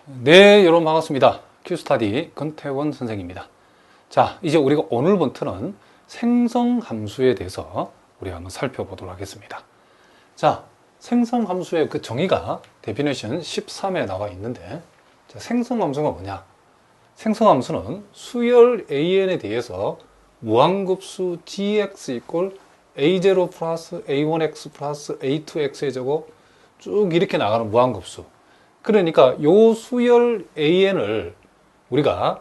네, 여러분 반갑습니다. 큐스타디 권태원 선생입니다. 자, 이제 우리가 오늘부터는 생성함수에 대해서 우리가 한번 살펴보도록 하겠습니다. 자, 생성함수의 그 정의가 데피니션 13에 나와 있는데, 자, 생성함수가 뭐냐? 생성함수는 수열 AN에 대해서 무한급수 gx 이꼴 a0 플러스 a1x 플러스 a2x의 제곱 쭉 이렇게 나가는 무한급수. 그러니까 요 수열 AN을 우리가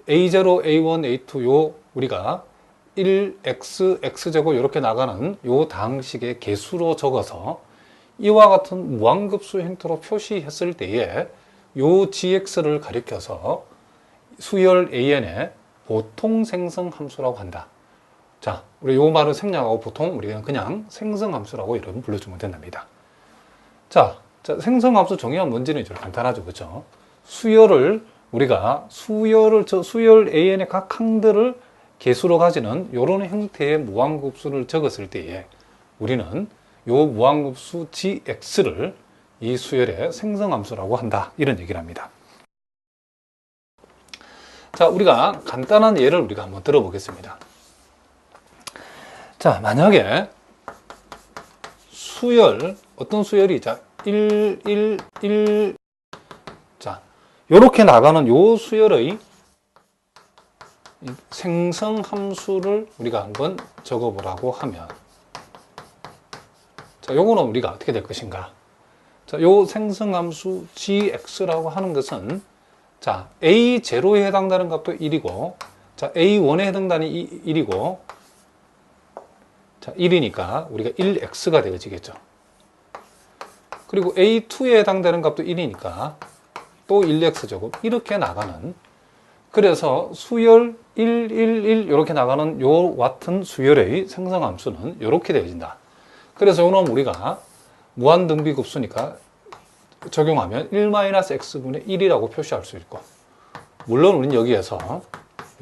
A0, A1, A2 요 우리가 1x, x제곱 이렇게 나가는 요 다항식의 개수로 적어서 이와 같은 무한급수 형태로 표시했을 때에 요 gx를 가리켜서 수열 AN의 보통 생성 함수라고 한다. 자, 우리 요 말을 생략하고 보통 우리가 그냥 생성 함수라고 이름 불러주면 된답니다. 자, 생성함수 정의가 뭔지는 좀 간단하죠, 그렇죠? 수열을 수열 AN의 각 항들을 개수로 가지는 이런 형태의 무한급수를 적었을 때에 우리는 요 무한급수 gx를 이 수열의 생성함수라고 한다, 이런 얘기를 합니다. 자, 우리가 간단한 예를 우리가 한번 들어보겠습니다. 자, 만약에 어떤 수열이 1. 자, 요렇게 나가는 요 수열의 생성함수를 우리가 한번 적어보라고 하면, 자, 요거는 우리가 어떻게 될 것인가? 자, 요 생성함수 gx라고 하는 것은, 자, a0에 해당되는 값도 1이고, 자, a1에 해당되는 1이고, 자, 1이니까 우리가 1x가 되어지겠죠. 그리고 A2에 해당되는 값도 1이니까 또 1x제곱 이렇게 나가는, 그래서 수열 1, 1, 1 이렇게 나가는 요 같은 수열의 생성함수는 이렇게 되어진다. 그래서 요놈 우리가 무한등비급수니까 적용하면 1-x분의 1이라고 표시할 수 있고, 물론 우리는 여기에서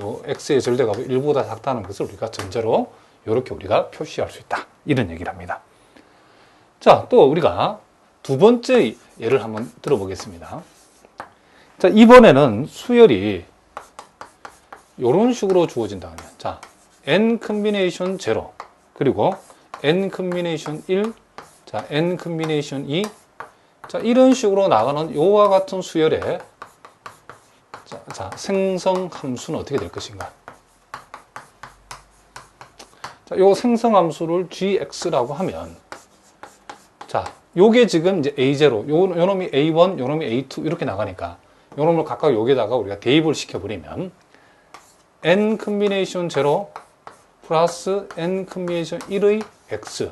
요 x의 절대값이 1보다 작다는 것을 우리가 전제로 이렇게 우리가 표시할 수 있다, 이런 얘기를 합니다. 자, 또 우리가 두 번째 예를 한번 들어보겠습니다. 자, 이번에는 수열이 이런 식으로 주어진다 하면, 자, n 컨비네이션 0, 그리고 n 컨비네이션 1, 자, n 컨비네이션 2, 자, 이런 식으로 나가는 요와 같은 수열의 자, 생성 함수는 어떻게 될 것인가? 자, 요 생성 함수를 gx라고 하면, 자, 요게 지금 이제 A0, 요 놈이 A1, 요 놈이 A2 이렇게 나가니까 요 놈을 각각 여기다가 우리가 대입을 시켜버리면 n 컨비네이션 0 플러스 n 컨비네이션 1의 x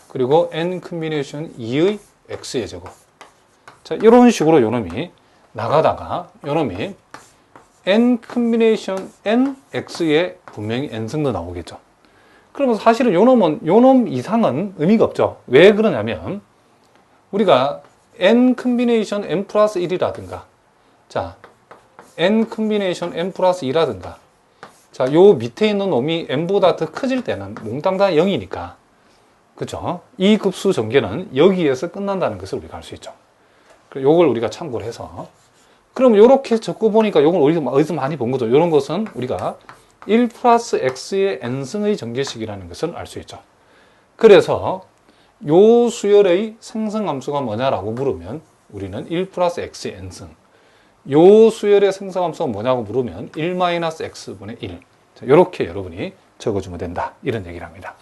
그리고 n 컨비네이션 2의 x의 제곱. 자, 이런 식으로 요 놈이 나가다가 요 놈이 n 컨비네이션 n x에 분명히 n승도 나오겠죠. 그러면 사실은 요 놈 이상은 의미가 없죠. 왜 그러냐면 우리가 n 컨비네이션 n 플러스 1이라든가, 자, n 컨비네이션 n 플러스 2라든가, 자, 요 밑에 있는 놈이 n보다 더 커질 때는 몽땅 다 0이니까, 그죠? 이 급수 전개는 여기에서 끝난다는 것을 우리가 알 수 있죠. 요걸 우리가 참고를 해서, 그럼 요렇게 적고 보니까 요걸 어디서 많이 본 거죠. 요런 것은 우리가 1 플러스 x의 n승의 전개식이라는 것을 알 수 있죠. 그래서 요 수열의 생성함수가 뭐냐라고 물으면 우리는 1 플러스 x의 n승, 요 수열의 생성함수가 뭐냐고 물으면 1-x분의 1. 자, 이렇게 여러분이 적어주면 된다, 이런 얘기를 합니다.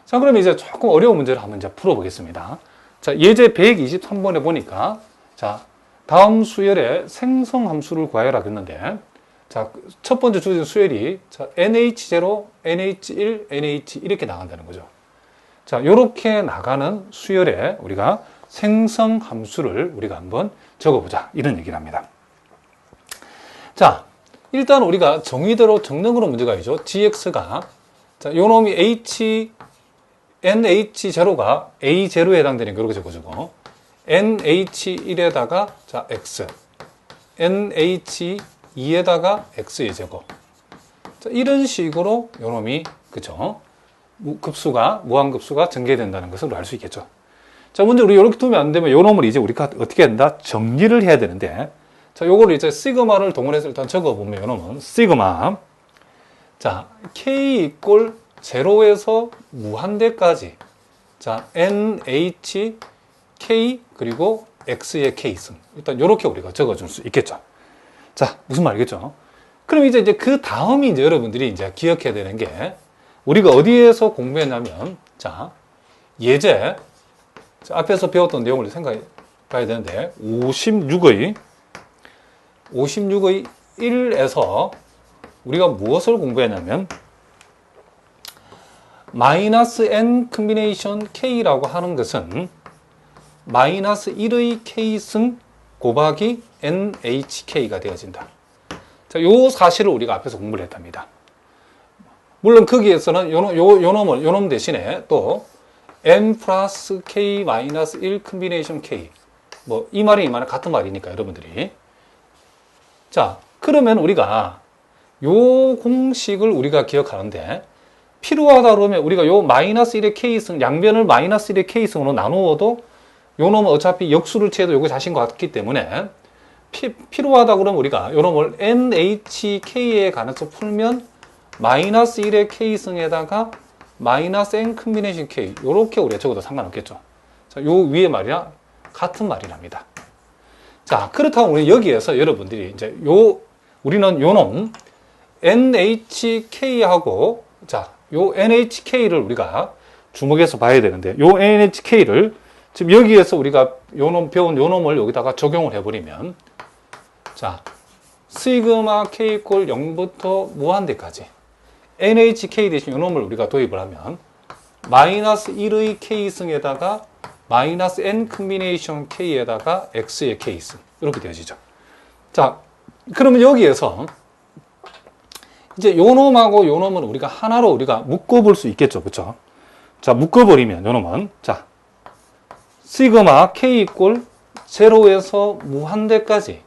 자, 그럼 이제 조금 어려운 문제를 한번 이제 풀어보겠습니다. 자, 예제 123번에 보니까, 자, 다음 수열의 생성함수를 구하여라 했는데, 자, 첫 번째 주어진 수열이, 자, NH0, NH1, NH 이렇게 나간다는 거죠. 자, 요렇게 나가는 수열에 우리가 생성 함수를 우리가 한번 적어보자, 이런 얘기를 합니다. 자, 일단 우리가 정의대로 정릉으로 문제가 있죠. gx가, 자, 요 놈이 nh0가 a0에 해당되는 그렇게 적어주고, nh1에다가, 자, x, nh2에다가 x의 제곱. 자, 이런 식으로 요 놈이, 그죠? 무한급수가 전개된다는 것을 알 수 있겠죠. 자, 먼저 우리 이렇게 두면 안 되면 요 놈을 이제 우리가 어떻게 한다? 정리를 해야 되는데, 자, 요거를 이제 시그마를 동원해서 일단 적어보면 요 놈은 시그마. 자, K 이꼴 0에서 무한대까지. 자, NH, K, 그리고 X의 K승. 일단 요렇게 우리가 적어줄 수 있겠죠. 자, 무슨 말이겠죠? 그럼 이제 그 다음이 이제 여러분들이 이제 기억해야 되는 게, 우리가 어디에서 공부했냐면, 자, 예제. 자, 앞에서 배웠던 내용을 생각해 봐야 되는데, 56의 1에서 우리가 무엇을 공부했냐면, 마이너스 n 컴비네이션 k라고 하는 것은 마이너스 1의 k승 곱하기 nhk가 되어진다. 자, 요 사실을 우리가 앞에서 공부를 했답니다. 물론 거기에서는 요 놈 대신에 또 n 플러스 k 마이너스 1 컴비네이션 k, 뭐 이 말이 같은 말이니까 여러분들이. 자, 그러면 우리가 요 공식을 우리가 기억하는데, 필요하다 그러면 우리가 요 마이너스 1의 k승, 양변을 마이너스 1의 k승으로 나누어도 요 놈은 어차피 역수를 취해도 요거 자신과 같기 때문에 필요하다 그러면 우리가 요 놈을 nhk에 관해서 풀면 마이너스 1의 k승에다가 마이너스 n 컴비네이션 k, 요렇게 우리가 적어도 상관없겠죠. 자, 요 위에 말이랑 같은 말이랍니다. 자, 그렇다면 우리 여기에서 여러분들이 이제 우리는 요 놈 nhk하고, 자, 요 nhk를 우리가 주목해서 봐야 되는데, 요 nhk를 지금 여기에서 우리가 배운 요 놈을 여기다가 적용을 해버리면, 자, 시그마 k 이꼴 0부터 무한대까지 nhk 대신 요 놈을 우리가 도입을 하면 마이너스 1의 k승에다가 마이너스 n 컴비네이션 k에다가 x의 k승, 이렇게 되어지죠. 자, 그러면 여기에서 이제 요 놈하고 요 놈은 우리가 하나로 우리가 묶어볼 수 있겠죠. 그쵸? 자, 묶어버리면 요 놈은, 자, 시그마 k 이꼴 0에서 무한대까지,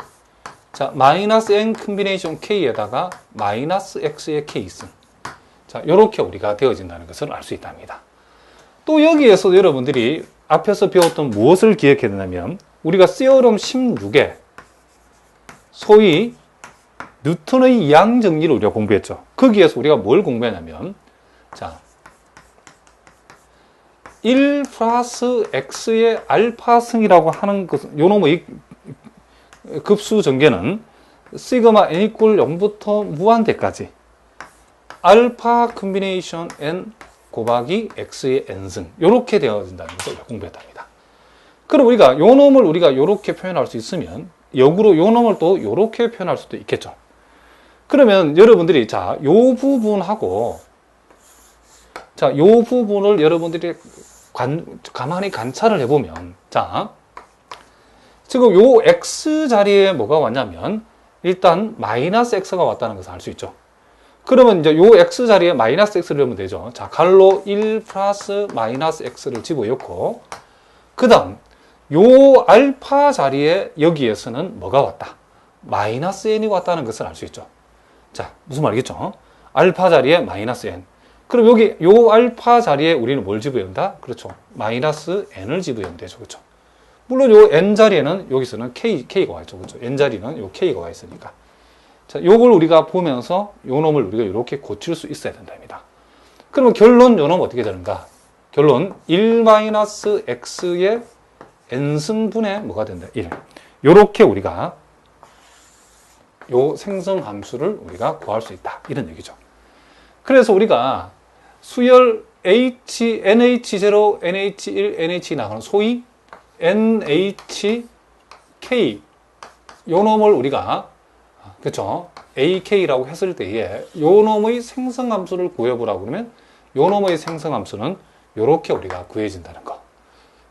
자, 마이너스 n 컴비네이션 k에다가 마이너스 x의 k승. 자, 요렇게 우리가 되어진다는 것을 알 수 있답니다. 또 여기에서 여러분들이 앞에서 배웠던 무엇을 기억해야 되냐면, 우리가 시어럼 16에 소위 뉴턴의 이항 정리를 우리가 공부했죠. 거기에서 우리가 뭘 공부했냐면, 자, 1 플러스 x의 알파승이라고 하는 것은, 요 놈의 급수 전개는 시그마 n 이꼴 0부터 무한대까지 알파 컴비네이션 n 곱하기 x의 n승, 요렇게 되어진다는 것을 공부했답니다. 그럼 우리가 요 놈을 우리가 요렇게 표현할 수 있으면, 역으로 요 놈을 또 요렇게 표현할 수도 있겠죠. 그러면 여러분들이, 자, 요 부분하고, 자, 요 부분을 여러분들이 가만히 관찰을 해보면, 자, 지금 요 x 자리에 뭐가 왔냐면, 일단 마이너스 x가 왔다는 것을 알 수 있죠. 그러면 이제 요 x 자리에 마이너스 x를 넣으면 되죠. 자, 갈로 1 플러스 마이너스 x를 집어넣고, 그 다음, 요 알파 자리에 여기에서는 뭐가 왔다? 마이너스 n이 왔다는 것을 알 수 있죠. 자, 무슨 말이겠죠? 알파 자리에 마이너스 n. 그럼 여기 요 알파 자리에 우리는 뭘 집어넣는다? 그렇죠. 마이너스 n을 집어넣으면 되죠. 그렇죠. 물론 요 n 자리에는 여기서는 k가 와 있죠. 그렇죠. n 자리는 요 k가 와 있으니까. 자, 요걸 우리가 보면서 요 놈을 우리가 이렇게 고칠 수 있어야 된답니다. 그러면 결론 요 놈 어떻게 되는가? 결론 1-x의 n승분의 뭐가 된다? 1. 요렇게 우리가 요 생성 함수를 우리가 구할 수 있다. 이런 얘기죠. 그래서 우리가 수열 NH0, NH1, NH 나가는 소위 NHK 요 놈을 우리가, 그렇죠? AK라고 했을 때에 요 놈의 생성 함수를 구해보라고 그러면 요 놈의 생성 함수는 요렇게 우리가 구해진다는 거.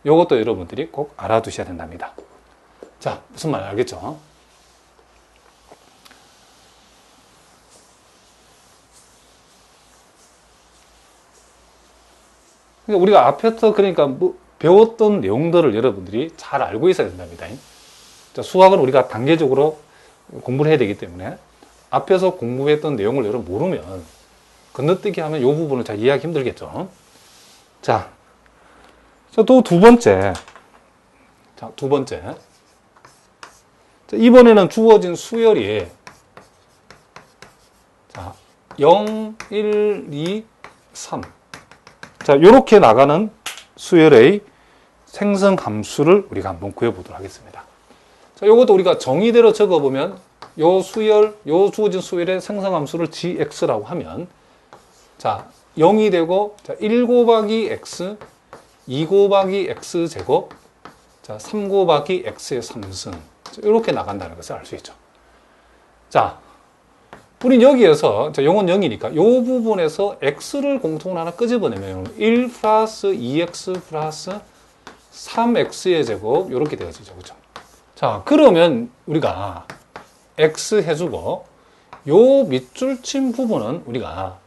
요것도 여러분들이 꼭 알아두셔야 된답니다. 자, 무슨 말 알겠죠? 우리가 앞에서 그러니까 배웠던 내용들을 여러분들이 잘 알고 있어야 된답니다. 자, 수학은 우리가 단계적으로 공부를 해야 되기 때문에 앞에서 공부했던 내용을 여러분 모르면 건너뛰기 하면 이 부분을 잘 이해하기 힘들겠죠. 자, 자, 또 두 번째. 자, 두 번째. 자, 이번에는 주어진 수열이 자, 0, 1, 2, 3. 자, 요렇게 나가는 수열의 생성 함수를 우리가 한번 구해보도록 하겠습니다. 자, 요것도 우리가 정의대로 적어보면 요 수열, 요 주어진 수열의 생성 함수를 gx라고 하면 자, 0이 되고 자, 1 곱하기 x, 2 곱하기 x 제곱, 자, 3 곱하기 x의 3승. 이렇게 나간다는 것을 알 수 있죠. 자, 우린 여기에서, 자, 요건 0이니까, 요 부분에서 x를 공통으로 하나 끄집어내면, 1 플러스 2x 플러스 3x의 제곱, 이렇게 되어지죠. 그죠? 자, 그러면 우리가 x 해주고, 요 밑줄 친 부분은 우리가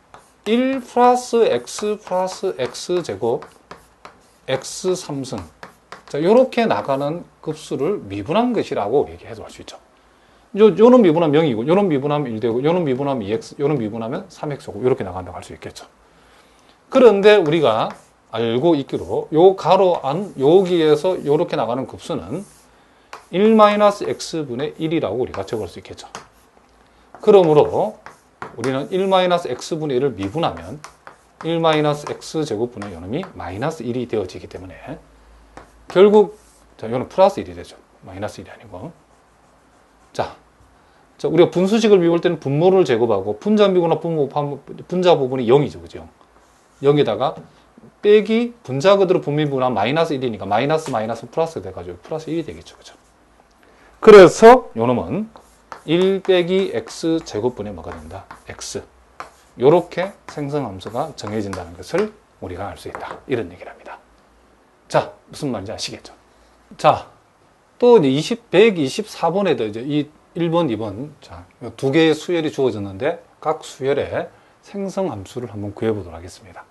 1 플러스 x 제곱, x 3승. 자, 요렇게 나가는 급수를 미분한 것이라고 얘기해도 할 수 있죠. 요런 미분하면 0이고, 요런 미분하면 1 되고, 요런 미분하면 2x, 요런 미분하면 3x고, 요렇게 나간다고 할 수 있겠죠. 그런데 우리가 알고 있기로, 요 가로 안, 여기에서 요렇게 나가는 급수는 1-x분의 1이라고 우리가 적을 수 있겠죠. 그러므로, 우리는 1-x분의 1을 미분하면, 1-x제곱분의 요놈이 마이너스 1이 되어지기 때문에, 결국, 자, 이거는 플러스 1이 되죠. 마이너스 1이 아니고. 자, 우리가 분수식을 미울 때는 분모를 제곱하고, 분자 미분하고 분자 부분이 0이죠. 그죠? 0에다가, 빼기, 분자 그대로 분미분하면 마이너스 1이니까, 마이너스 플러스 돼가지고, 플러스 1이 되겠죠. 그죠? 그래서, 요 놈은 1 빼기 x 제곱분의 뭐가 된다? x. 요렇게 생성함수가 정해진다는 것을 우리가 알 수 있다. 이런 얘기를 합니다. 자, 무슨 말인지 아시겠죠? 자, 또 이제 124번에도 이제 이 1번, 2번, 자, 두 개의 수열이 주어졌는데 각 수열의 생성 함수를 한번 구해보도록 하겠습니다.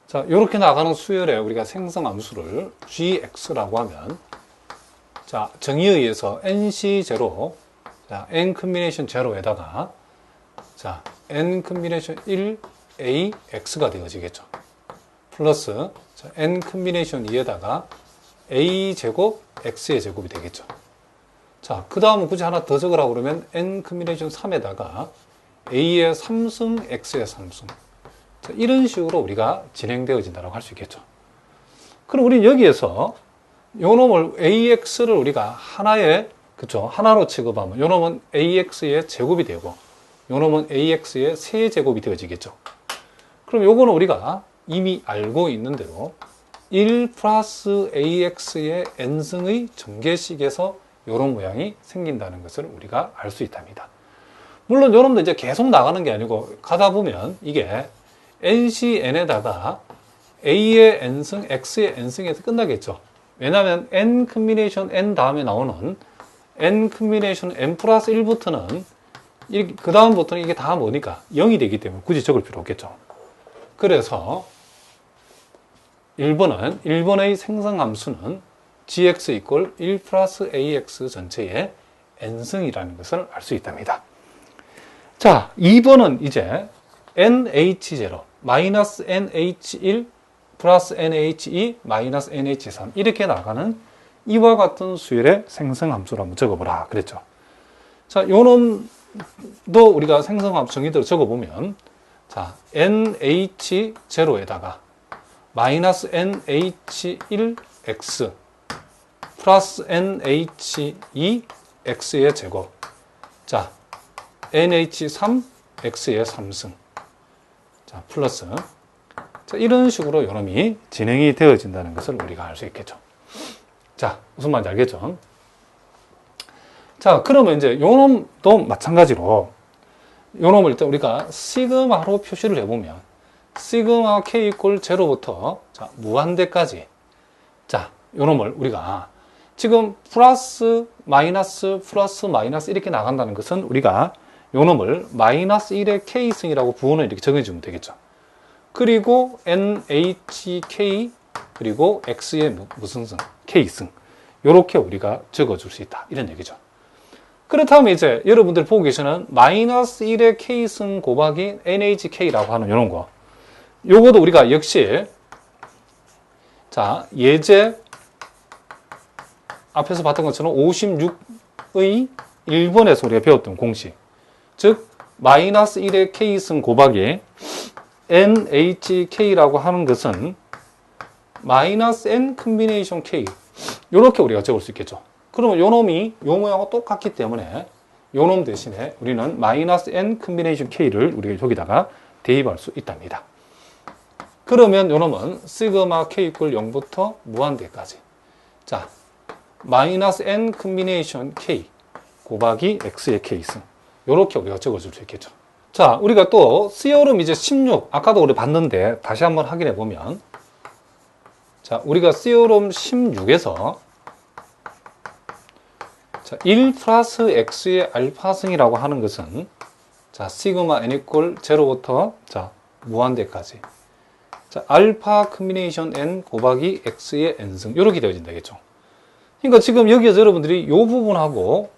자, 이렇게 나가는 수열에 우리가 생성 함수를 gx라고 하면, 자, 정의에 의해서 nc0, 자, n 컨비네이션 0에다가, 자, n 컨비네이션 1ax가 되어지겠죠. 플러스, 자, n 컨비네이션 2에다가 a 제곱 x의 제곱이 되겠죠. 자, 그 다음은 굳이 하나 더 적으라고 그러면 n 컨비네이션 3에다가 a의 3승 x의 3승. 자, 이런 식으로 우리가 진행되어진다고 할 수 있겠죠. 그럼 우리는 여기에서 요 놈을 ax를 우리가 하나의, 그쵸, 하나로 취급하면 요 놈은 ax의 제곱이 되고 요 놈은 ax의 세제곱이 되어지겠죠. 그럼 요거는 우리가 이미 알고 있는 대로 1 플러스 ax의 n승의 전개식에서 이런 모양이 생긴다는 것을 우리가 알 수 있답니다. 물론 여러분도 이제 계속 나가는 게 아니고 가다 보면 이게 ncn에다가 a의 n승, x의 n승에서 끝나겠죠. 왜냐하면 n 컨비네이션 n 다음에 나오는 n 컨비네이션 n 플러스 1부터는 그 다음부터는 이게 다 뭐니까 0이 되기 때문에 굳이 적을 필요 없겠죠. 그래서 1번의 생성함수는 gx 이퀄 1 플러스 ax 전체의 n승이라는 것을 알 수 있답니다. 자, 2번은 이제 nh0, 마이너스 nh1 플러스 nh2 마이너스 nh3 이렇게 나가는 이와 같은 수열의 생성함수를 한번 적어보라 그랬죠. 자, 요놈도 우리가 생성함수 정의대로 적어보면, 자, nh0에다가 마이너스 nh1x 플러스 nh2x의 제곱, 자, nh3x의 3승, 자, 플러스, 자, 이런 식으로 요놈이 진행이 되어진다는 것을 우리가 알 수 있겠죠. 자, 무슨 말인지 알겠죠? 자, 그러면 이제 요놈도 마찬가지로 요놈을 일단 우리가 시그마로 표시를 해보면 시그마 k 이퀄 0부터 자, 무한대까지, 자, 요놈을 우리가 지금 플러스 마이너스 이렇게 나간다는 것은 우리가 요놈을 마이너스 1의 k승이라고 부호는 이렇게 정해주면 되겠죠. 그리고 nhk 그리고 x의 무슨 승? k승. 요렇게 우리가 적어줄 수 있다. 이런 얘기죠. 그렇다면 이제 여러분들 보고 계시는 마이너스 1의 k승 곱하기 nhk라고 하는 요런 거. 요거도 우리가 역시 자, 예제 앞에서 봤던 것처럼 56의 1번에서 우리가 배웠던 공식. 즉, 마이너스 1의 K승 곱하기 NHK라고 하는 것은 마이너스 N 컴비네이션 K. 이렇게 우리가 적을 수 있겠죠. 그러면 요 놈이 요 모양하고 똑같기 때문에 요 놈 대신에 우리는 마이너스 N 컴비네이션 K를 우리가 여기다가 대입할 수 있답니다. 그러면 요 놈은 시그마 K 이퀄 0부터 무한대까지. 자, 마이너스 N 컴비네이션 K 곱하기 X의 K승. 요렇게 우리가 적어줄 수 있겠죠. 자, 우리가 또 시어름 이제 16, 아까도 우리 봤는데 다시 한번 확인해 보면, 자, 우리가 시어름 16에서 자, 1 플러스 X의 알파승이라고 하는 것은 자, 시그마 N 이퀄 0부터 자, 무한대까지. 자, 알파 컴비네이션 N 곱하기 X의 N승. 요렇게 되어진다겠죠. 그러니까 지금 여기에서 여러분들이 요 부분하고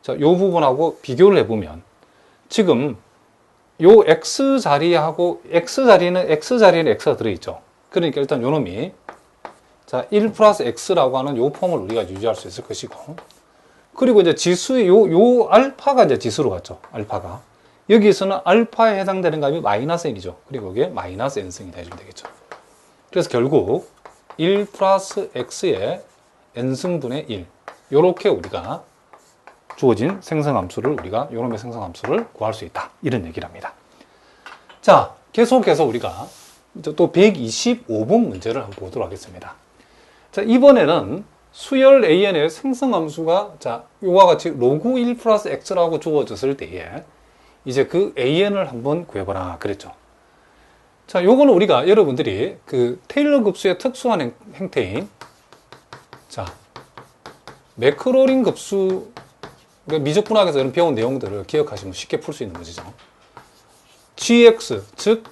자, 요 부분하고 비교를 해보면 지금 요 X 자리하고 X자리에는 X가 들어있죠. 그러니까 일단 요 놈이 자, 1 플러스 X라고 하는 요 폼을 우리가 유지할 수 있을 것이고, 그리고 이제 지수의 요 알파가 이제 지수로 갔죠. 알파가. 여기에서는 알파에 해당되는 값이 마이너스 N이죠. 그리고 이게 마이너스 N승이 되어주면 되겠죠. 그래서 결국 1 플러스 X의 N승분의 1. 요렇게 우리가 주어진 생성함수를 우리가 요놈의 생성함수를 구할 수 있다. 이런 얘기를 합니다. 자, 계속해서 우리가 또 125번 문제를 한번 보도록 하겠습니다. 자, 이번에는 수열 AN의 생성함수가 자, 요와 같이 로그 1 플러스 X라고 주어졌을 때에 이제 그 AN을 한번 구해보라 그랬죠. 자, 요거는 우리가 여러분들이 그 테일러 급수의 특수한 형태인 자, 매크로링 급수 우리가 미적분학에서 이런 배운 내용들을 기억하시면 쉽게 풀 수 있는 문제죠. gx, 즉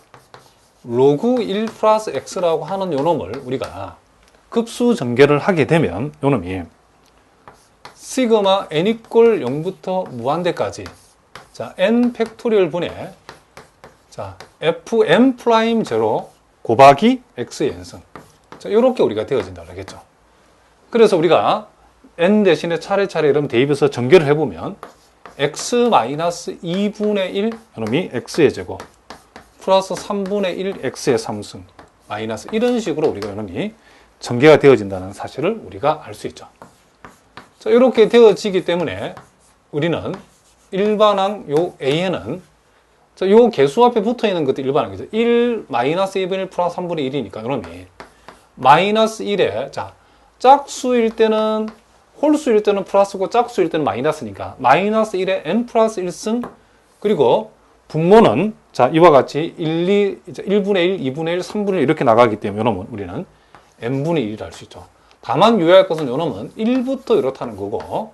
로그 1 플러스 x라고 하는 요놈을 우리가 급수 전개를 하게 되면 요놈이 시그마 n 이퀄 0부터 무한대까지 자, n 팩토리얼 분의 자, fm 프라임 제로 곱하기 x의 n승. 자, 요렇게 우리가 되어진다고 하겠죠. 그래서 우리가 n 대신에 차례차례 이런 대입해서 전개를 해보면 x-2분의 1 이놈이 x의 제곱 플러스 3분의 1 x의 3승 마이너스 이런 식으로 우리가 이놈이 전개가 되어진다는 사실을 우리가 알 수 있죠. 자, 이렇게 되어지기 때문에 우리는 일반항 요 AN은 자, 요 개수 앞에 붙어 있는 것도 일반항이죠. 1 마이너스 2분의 1 플러스 3분의 1이니까 이놈이 마이너스 1에 자, 짝수일 때는 홀수일 때는 플러스고 짝수일 때는 마이너스니까 마이너스 1에 n 플러스 1승 그리고 분모는 자 이와 같이 1분의 1, 2분의 1, 3분의 1 이렇게 나가기 때문에 요놈은 우리는 n분의 1이라 할 수 있죠. 다만 유의할 것은 요놈은 1부터 이렇다는 거고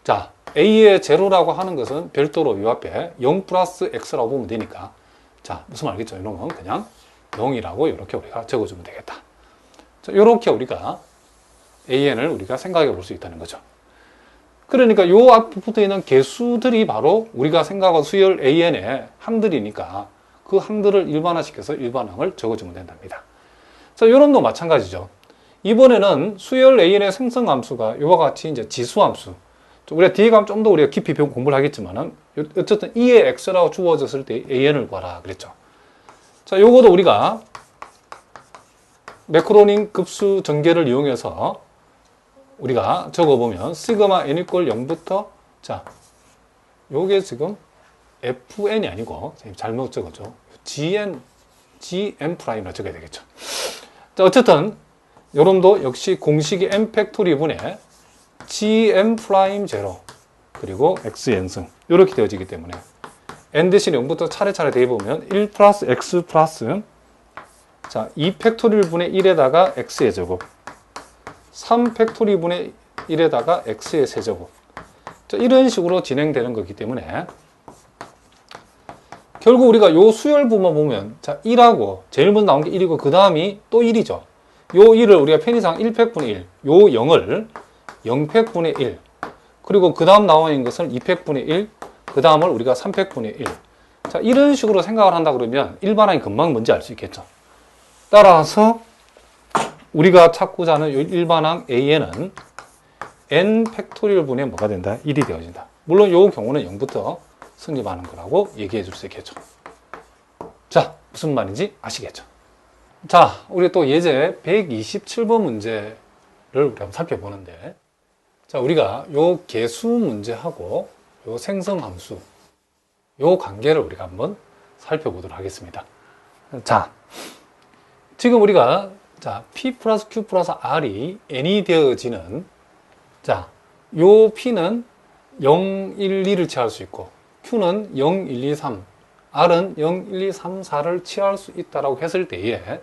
자 a의 제로라고 하는 것은 별도로 요 앞에 0 플러스 x라고 보면 되니까 자 무슨 말이겠죠. 요놈은 그냥 0이라고 이렇게 우리가 적어주면 되겠다. 자, 요렇게 우리가 AN을 우리가 생각해 볼 수 있다는 거죠. 그러니까 요 앞에 붙어 있는 개수들이 바로 우리가 생각한 수열 AN의 항들이니까 그 항들을 일반화시켜서 일반항을 적어주면 된답니다. 자, 요놈도 마찬가지죠. 이번에는 수열 AN의 생성함수가 요와 같이 이제 지수함수. 우리가 뒤에 가면 좀 더 우리가 깊이 공부를 하겠지만은 어쨌든 2의 x라고 주어졌을 때 AN을 구하라 그랬죠. 자, 요거도 우리가 매크로닝 급수 전개를 이용해서 우리가 적어보면 시그마 n 이퀄 0부터 자 요게 지금 fn이 아니고 잘못 적었죠. gn 프라임으로 적어야 되겠죠. 자 어쨌든 요놈도 역시 공식이 n 팩토리 분의 gn 프라임 제로 그리고 xn승 이렇게 되어지기 때문에 n 대신 0부터 차례차례 대입해보면 1 플러스 x 플러스 자 2 팩토리얼 분의 1에다가 x의 제곱 3 팩토리 분의 1에다가 x의 세제곱 자, 이런 식으로 진행되는 거기 때문에 결국 우리가 요 수열부만 보면 자 1하고 제일 먼저 나온 게 1이고 그 다음이 또 1이죠. 요 1을 우리가 편의상 1팩분의 1 요 0을 0팩분의 1 그리고 그 다음 나와 있는 것을 2팩분의 1 그 다음을 우리가 3팩분의 1 자 이런 식으로 생각을 한다 그러면 일반항이 금방 뭔지 알 수 있겠죠. 따라서 우리가 찾고자 하는 일반항 A에는 n 팩토리얼 분의 뭐가 된다? 1이 되어진다. 물론 이 경우는 0부터 성립하는 거라고 얘기해 줄 수 있겠죠. 자, 무슨 말인지 아시겠죠? 자, 우리 또 예제 127번 문제를 우리 한번 살펴보는데, 자, 우리가 요 계수 문제하고 요 생성함수, 요 관계를 우리가 한번 살펴보도록 하겠습니다. 자, 지금 우리가 P 플러스 Q 플러스 R이 n이 되어지는, 자, 요 P는 0, 1, 2를 취할 수 있고, Q는 0, 1, 2, 3, R은 0, 1, 2, 3, 4를 취할 수 있다라고 했을 때에,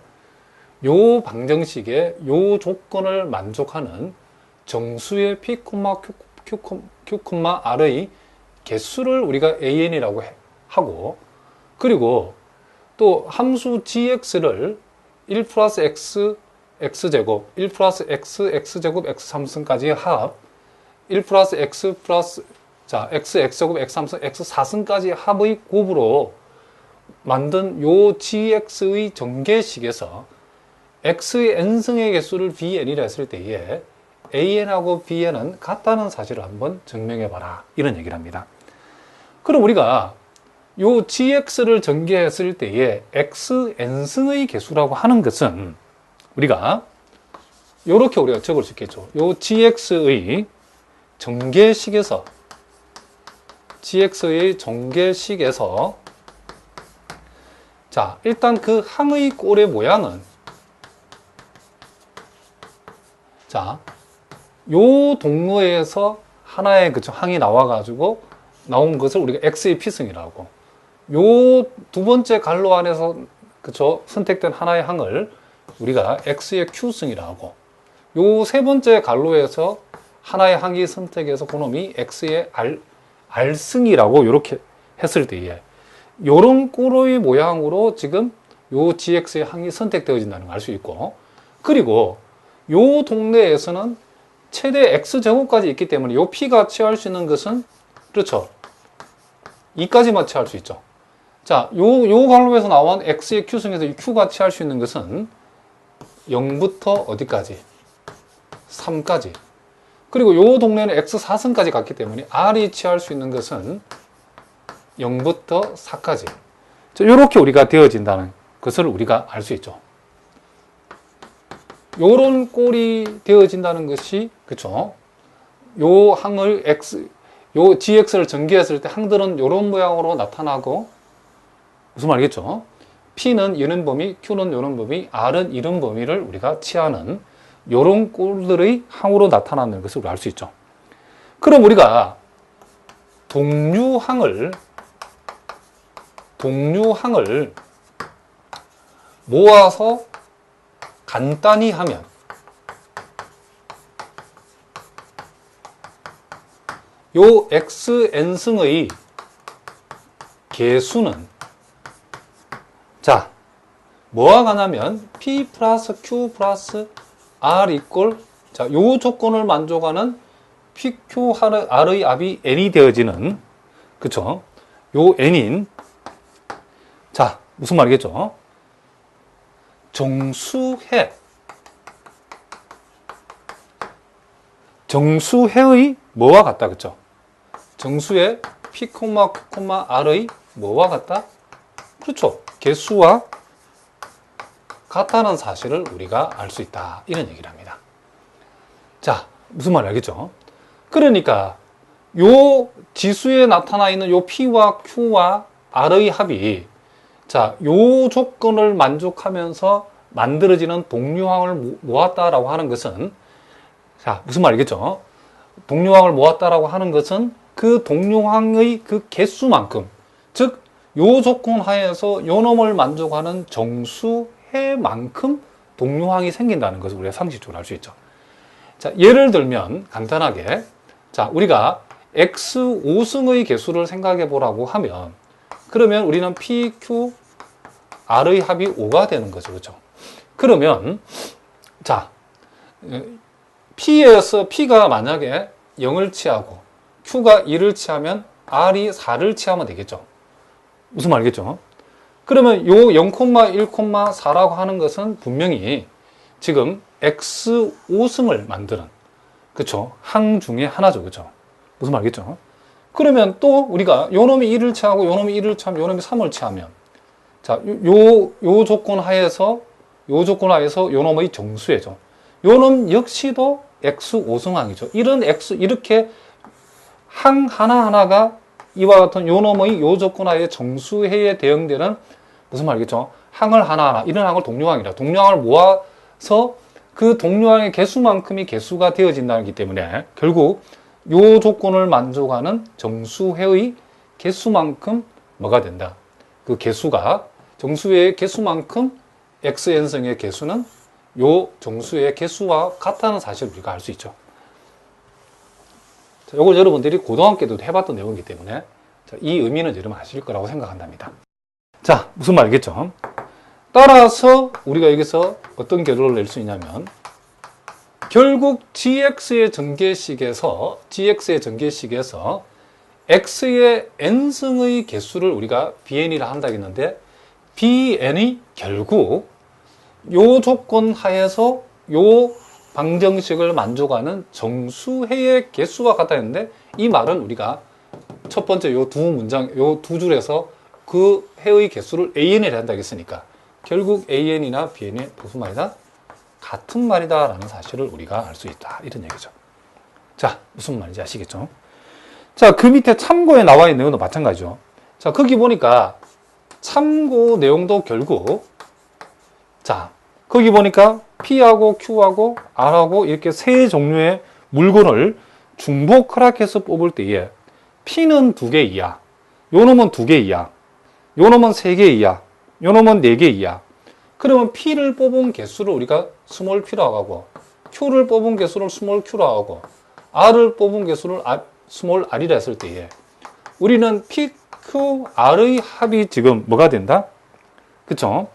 요 방정식의 요 조건을 만족하는 정수의 P, Q, R의 개수를 우리가 AN이라고 하고, 그리고 또 함수 GX를 1 플러스 X, X제곱, 1 플러스 X, X제곱, X3승까지의 합, 1 플러스 X 플러스, 자, X, X제곱, X3승, X4승까지의 합의 곱으로 만든 요 GX의 전개식에서 X의 n승의 개수를 Bn이라 했을 때에 AN하고 BN은 같다는 사실을 한번 증명해봐라. 이런 얘기를 합니다. 그럼 우리가 요 GX를 전개했을 때에 XN승의 개수라고 하는 것은 우리가 요렇게 우리가 적을 수 있겠죠. 요 GX의 전개식에서 자, 일단 그 항의 꼴의 모양은, 자, 요 동로에서 하나의 그쵸 항이 나와가지고 나온 것을 우리가 X의 P승이라고, 요 두 번째 갈로 안에서 그쵸 선택된 하나의 항을 우리가 X의 Q승이라고, 요 세 번째 갈로에서 하나의 항이 선택해서 그놈이 X의 R승이라고 이렇게 했을 때에 요런 꼴의 모양으로 지금 요 GX의 항이 선택되어진다는 걸 알 수 있고, 그리고 요 동네에서는 최대 X제곱까지 있기 때문에 요 P가 취할 수 있는 것은, 그렇죠, 2까지만 취할 수 있죠. 자, 요 갈로에서 나온 X의 Q승에서 이 Q가 취할 수 있는 것은 0부터 어디까지? 3까지. 그리고 요 동네는 X4승까지 갔기 때문에 R이 취할 수 있는 것은 0부터 4까지. 자, 요렇게 우리가 되어진다는 것을 우리가 알 수 있죠. 요런 꼴이 되어진다는 것이, 그쵸, 요 항을 요 GX를 전개했을 때 항들은 요런 모양으로 나타나고, 무슨 말이겠죠? P는 이런 범위, Q는 이런 범위, R은 이런 범위를 우리가 취하는 요런 꼴들의 항으로 나타나는 것을 알 수 있죠. 그럼 우리가 동류항을 모아서 간단히 하면, 요 XN승의 개수는, 자, 뭐와 같냐면 P 플러스 Q 플러스 R 이꼴, 자, 요 조건을 만족하는 PQ R의 합이 N이 되어지는, 그쵸, 요 N인, 자, 무슨 말이겠죠? 정수해의 뭐와 같다, 그쵸? 정수의 P, Q, R의 뭐와 같다? 그렇죠. 개수와 같다는 사실을 우리가 알 수 있다. 이런 얘기를 합니다. 자, 무슨 말인지 알겠죠? 그러니까 요 지수에 나타나 있는 요 P와 Q와 R의 합이, 자, 요 조건을 만족하면서 만들어지는 동류항을 모았다라고 하는 것은, 자, 무슨 말이겠죠? 동류항을 모았다라고 하는 것은 그 동류항의 그 개수만큼, 즉 요 조건 하에서 요 놈을 만족하는 정수해만큼 동류항이 생긴다는 것을 우리가 상식적으로 알 수 있죠. 자, 예를 들면 간단하게, 자, 우리가 X5승의 개수를 생각해 보라고 하면, 그러면 우리는 P, Q, R의 합이 5가 되는 거죠. 그렇죠? 그러면, 자, P가 만약에 0을 취하고 Q가 2를 취하면 R이 4를 취하면 되겠죠. 무슨 말이겠죠? 그러면 요 0,1,4라고 하는 것은 분명히 지금 X5승을 만드는, 그쵸? 항 중에 하나죠. 그쵸? 무슨 말이겠죠? 그러면 또 우리가 요 놈이 1을 취하고 요 놈이 1을 취하면 요 놈이 3을 취하면, 자, 요 조건 하에서 요 놈의 정수해죠. 요 놈 역시도 X5승항이죠. 이런 이렇게 항 하나하나가 이와 같은 요 놈의 요 조건 하에 정수해에 대응되는, 무슨 말이겠죠? 항을 하나하나, 이런 항을 동류항이라. 동류항을 모아서 그 동류항의 개수만큼이 개수가 되어진다는 기 때문에 결국 요 조건을 만족하는 정수해의 개수만큼 뭐가 된다. 그 개수가, 정수의 개수만큼 xn승의 개수는 요 정수의 개수와 같다는 사실을 우리가 알 수 있죠. 자, 이걸 여러분들이 고등학교 때도 해봤던 내용이기 때문에 이 의미는 여러분 아실 거라고 생각한답니다. 자, 무슨 말이겠죠? 따라서 우리가 여기서 어떤 결론을 낼 수 있냐면, 결국 gx의 전개식에서 x의 n승의 개수를 우리가 bn이라 한다 했는데, bn이 결국 요 조건 하에서 요 방정식을 만족하는 정수해의 개수와 같다 했는데, 이 말은 우리가 첫 번째 요 두 줄에서 그 해의 개수를 an이라 한다 했으니까 결국 an이나 bn이 무슨 말이다? 같은 말이다 라는 사실을 우리가 알 수 있다, 이런 얘기죠. 자, 무슨 말인지 아시겠죠? 자, 그 밑에 참고에 나와 있는 내용도 마찬가지죠. 자, 거기 보니까 참고 내용도 결국, 자, 거기 보니까 P하고 Q하고 R하고 이렇게 세 종류의 물건을 중복 허락해서 뽑을 때에 P는 2개 이하, 요 놈은 2개 이하, 요 놈은 3개 이하, 요 놈은 4개 이하. 그러면 P를 뽑은 개수를 우리가 스몰 P로 하고, Q를 뽑은 개수를 스몰 Q로 하고, R을 뽑은 개수를 스몰 R이라 했을 때에 우리는 P, Q, R의 합이 지금 뭐가 된다? 그쵸?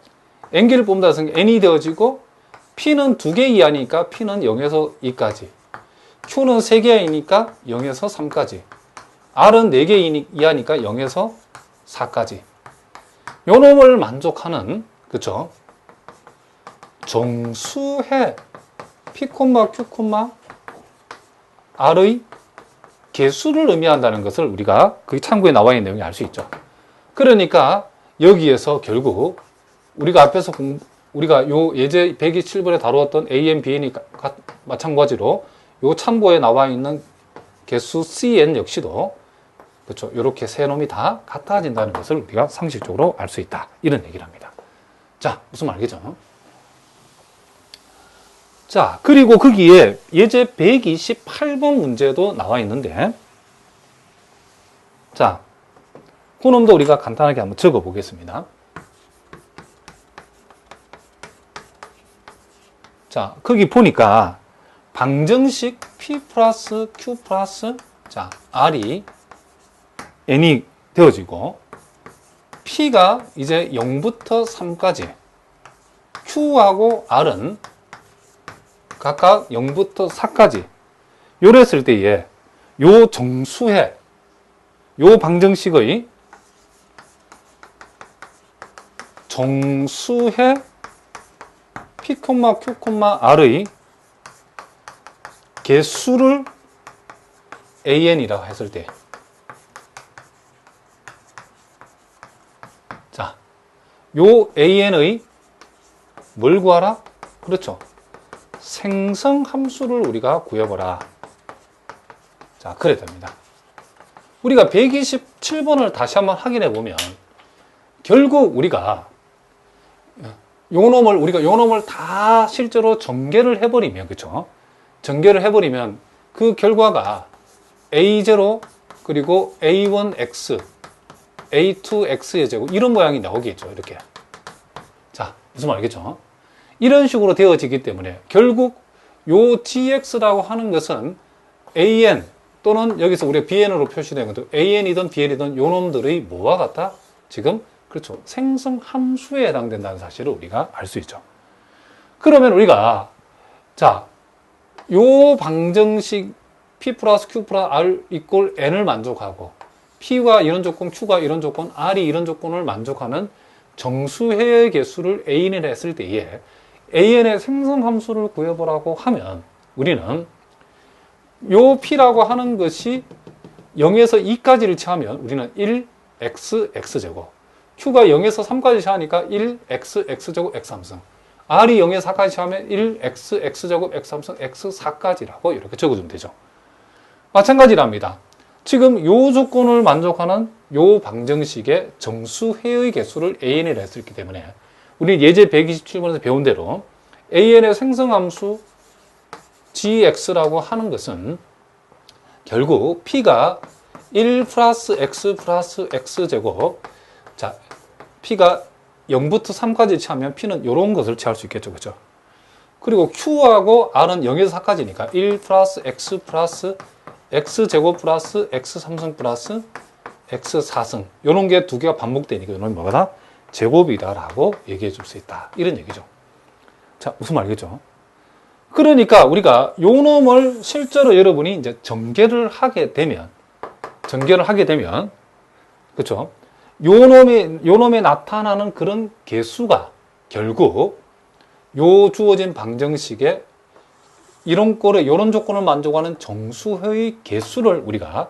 N개를 뽑는다 해서 N이 되어지고, P는 2개 이하니까 P는 0에서 2까지, Q는 3개 이하니까 0에서 3까지, R은 4개 이하니까 0에서 4까지. 요 놈을 만족하는, 그쵸? 정수해 P, Q, R의 개수를 의미한다는 것을 우리가 그 참고에 나와 있는 내용이 알 수 있죠. 그러니까 여기에서 결국 우리가 앞에서 우리가 요 예제 127번에 다루었던 AN, BN이 마찬가지로 요 참고에 나와 있는 개수 CN 역시도, 그렇죠, 이렇게 세 놈이 다 같아진다는 것을 우리가 상식적으로 알 수 있다, 이런 얘기를 합니다. 자, 무슨 말이겠죠? 자, 그리고 거기에 예제 128번 문제도 나와 있는데, 자, 그 놈도 우리가 간단하게 한번 적어 보겠습니다. 자, 거기 보니까 방정식 P 플러스 Q 플러스, 자, R이 n이 되어지고, P가 이제 0부터 3까지, Q하고 R은 각각 0부터 4까지 요랬을 때에 요 정수해, 요 방정식의 정수해 P, Q, R의 개수를 AN이라고 했을 때, 자, 요 AN의 뭘 구하라? 그렇죠, 생성 함수를 우리가 구해보라. 자, 그래 됩니다. 우리가 127번을 다시 한번 확인해 보면 결국 우리가 요 놈을 다 실제로 전개를 해버리면, 그쵸? 전개를 해버리면 그 결과가 A0 그리고 A1X, A2X의 제곱, 이런 모양이 나오겠죠, 이렇게. 자, 무슨 말이겠죠? 이런 식으로 되어지기 때문에 결국 요 GX라고 하는 것은 AN 또는 여기서 우리가 BN으로 표시된 것도 AN이든 BN이든 요 놈들의 뭐와 같다? 지금, 그렇죠, 생성 함수에 해당된다는 사실을 우리가 알 수 있죠. 그러면 우리가, 자, 요 방정식 P 플러스 Q 플러스 R 이꼴 N을 만족하고, P가 이런 조건, Q가 이런 조건, R이 이런 조건을 만족하는 정수해의 개수를 an이라 했을 때에 an의 생성함수를 구해보라고 하면 우리는 요 p라고 하는 것이 0에서 2까지를 취하면 우리는 1x, x제곱, q가 0에서 3까지 취하니까 1x, x제곱, x3승, r이 0에서 4까지 취하면 1x, x제곱, x3승, x4까지라고 이렇게 적어주면 되죠. 마찬가지랍니다. 지금 요 조건을 만족하는 요 방정식의 정수해의 개수를 an이라 했었기 때문에 우리 예제 127번에서 배운 대로 an의 생성함수 gx라고 하는 것은 결국 p가 1 플러스 x 플러스 x제곱, 자, p가 0부터 3까지 취하면 p는 이런 것을 취할 수 있겠죠. 그죠? 그리고 q하고 r은 0에서 4까지니까 1 플러스 x 플러스 x제곱 플러스 x3승 플러스 x4승, 이런 게 두 개가 반복되니까 이런 뭐가 제곱이다라고 얘기해 줄 수 있다. 이런 얘기죠. 자, 무슨 말이겠죠? 그러니까 우리가 요 놈을 실제로 여러분이 이제 전개를 하게 되면, 그렇죠? 요 놈에 나타나는 그런 개수가 결국 요 주어진 방정식에 이런 조건을 만족하는 정수의 개수를 우리가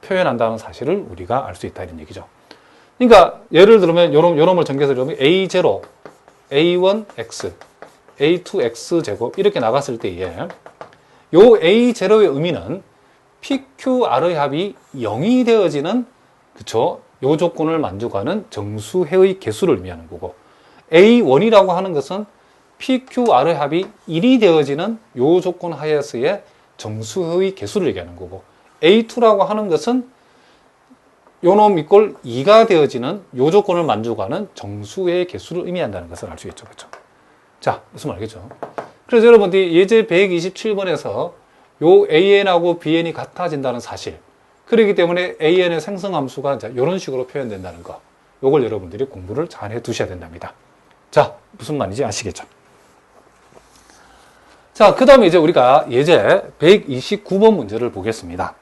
표현한다는 사실을 우리가 알 수 있다, 이런 얘기죠. 그러니까 예를 들면 요놈을 전개해서 이러면 A0, A1x, A2x 제곱 이렇게 나갔을 때에 요 A0의 의미는 PQR의 합이 0이 되어지는, 그쵸? 요 조건을 만족하는 정수해의 개수를 의미하는 거고, A1이라고 하는 것은 PQR의 합이 1이 되어지는 요 조건 하에서의 정수해의 개수를 얘기하는 거고, A2라고 하는 것은 요놈 이꼴 2가 되어지는 요 조건을 만족하는 정수의 개수를 의미한다는 것을 알 수 있죠. 그렇죠? 자, 무슨 말이겠죠? 그래서 여러분들이 예제 127번에서 요 AN하고 BN이 같아진다는 사실, 그렇기 때문에 AN의 생성함수가 이제 이런 식으로 표현된다는 거, 요걸 여러분들이 공부를 잘 해 두셔야 된답니다. 자, 무슨 말인지 아시겠죠? 자, 그 다음에 이제 우리가 예제 129번 문제를 보겠습니다.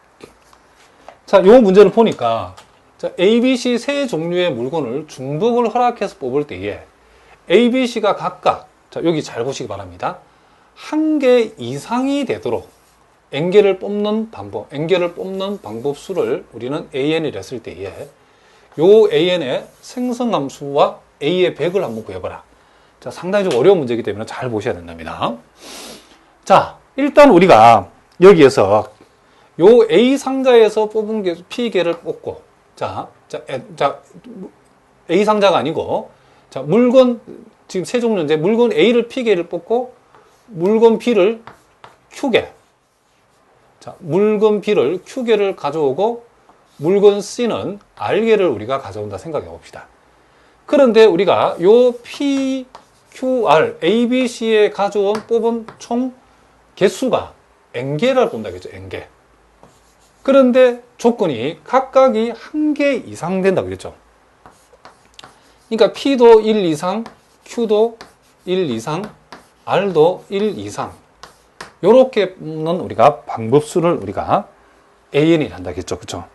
자, 요 문제를 보니까 자, ABC 세 종류의 물건을 중복을 허락해서 뽑을 때에 ABC가 각각, 자, 여기 잘 보시기 바랍니다. 한 개 이상이 되도록 N개를 뽑는 방법 수를 우리는 AN이라 했을 때에 요 AN의 생성함수와 A의 100을 한번 구해봐라. 자, 상당히 좀 어려운 문제이기 때문에 잘 보셔야 된답니다. 자, 일단 우리가 여기에서 요 A 상자에서 뽑은 개, P개를 뽑고, 자, A 상자가 아니고, 자, 물건, 지금 세 종류인데, 물건 A를 P개를 뽑고, 물건 B를 Q개. 자, 물건 B를 Q개를 가져오고, 물건 C는 R개를 우리가 가져온다 생각해 봅시다. 그런데 우리가 요 P, Q, R, A, B, C에 뽑은 총 개수가 N개를 본다겠죠, N개. 그런데 조건이 각각이 한 개 이상 된다 그랬죠. 그러니까 P도 1 이상, Q도 1 이상, R도 1 이상. 요렇게는 우리가 방법수를 우리가 AN이 한다겠죠. 그쵸?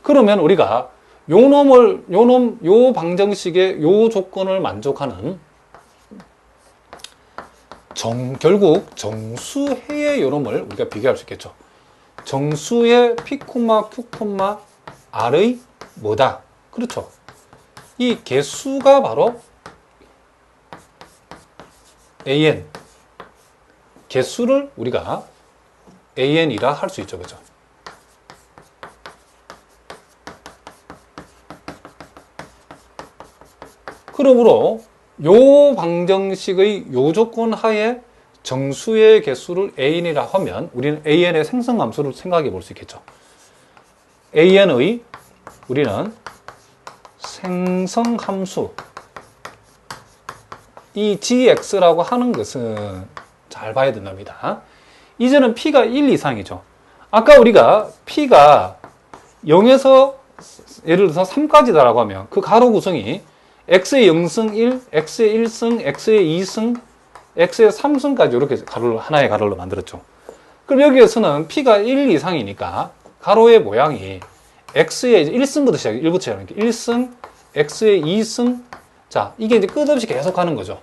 그러면 우리가 요 방정식의 요 조건을 만족하는 결국 정수해의 요놈을 우리가 비교할 수 있겠죠. 정수의 P, Q, R의 뭐다? 그렇죠. 이 개수가 바로 AN. 개수를 우리가 AN이라 할 수 있죠. 그죠? 그러므로 요 방정식의 요 조건 하에 정수의 개수를 AN이라 하면 우리는 AN의 생성함수를 생각해 볼 수 있겠죠. AN의 우리는 생성함수, 이 GX라고 하는 것은 잘 봐야 된답니다. 이제는 P가 1 이상이죠. 아까 우리가 P가 0에서 예를 들어서 3까지다라고 하면 그 가로 구성이 X의 0승 1, X의 1승, X의 2승, X의 3승까지 이렇게 하나의 가로로 만들었죠. 그럼 여기에서는 P가 1 이상이니까 가로의 모양이 X의 1승부터 시작해, 1부터 시작하니까 1승, X의 2승, 자, 이게 이제 끝없이 계속 가는 거죠.